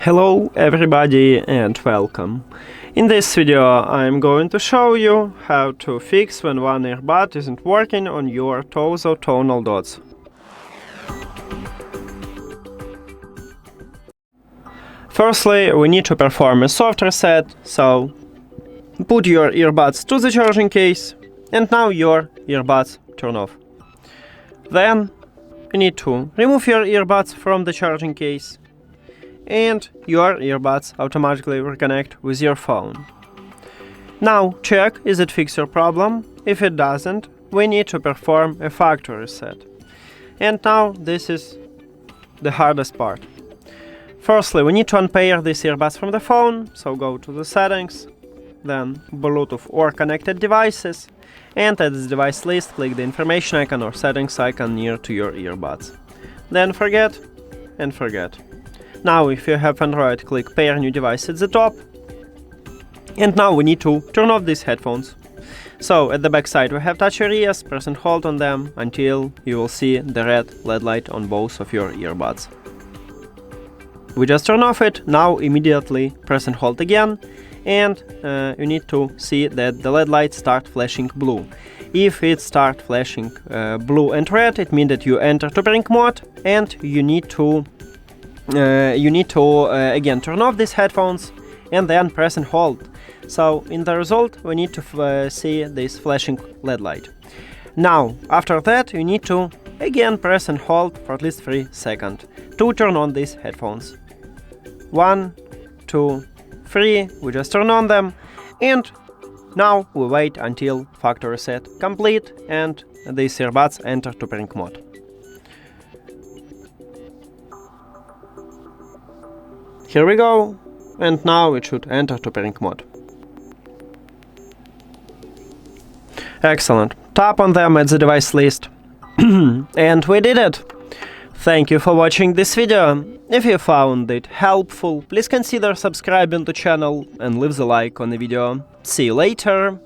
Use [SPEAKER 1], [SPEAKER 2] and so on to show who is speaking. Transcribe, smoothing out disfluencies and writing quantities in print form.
[SPEAKER 1] Hello everybody and welcome. In this video I'm going to show you how to fix when one earbud isn't working on your TOZO Tonal Dots. Firstly, we need to perform a soft reset, so put your earbuds to the charging case and now your earbuds turn off. Then you need to remove your earbuds from the charging case and your earbuds automatically reconnect with your phone. Now check is it fix your problem. If it doesn't, we need to perform a factory reset. And now this is the hardest part. Firstly, we need to unpair these earbuds from the phone, so go to the settings, then Bluetooth or connected devices, and at this device list click the information icon or settings icon near to your earbuds. Then forget and forget. Now if you have Android, click pair new device at the top. And now we need to turn off these headphones. So at the back side we have touch areas, press and hold on them until you will see the red LED light on both of your earbuds. We just turn off it, now immediately press and hold again, and you need to see that the LED lights start flashing blue. If it starts flashing blue and red, it means that you enter to pairing mode and you need to again turn off these headphones and then press and hold. So in the result we need to see this flashing LED light. Now after that you need to again press and hold for at least 3 seconds to turn on these headphones. 1, 2, 3, we just turn on them, and now we wait until factory reset complete and these earbuds enter to pairing mode. Here we go, and now it should enter to pairing mode. Excellent. Tap on them at the device list. And we did it! Thank you for watching this video. If you found it helpful, please consider subscribing to the channel and leave the like on the video. See you later!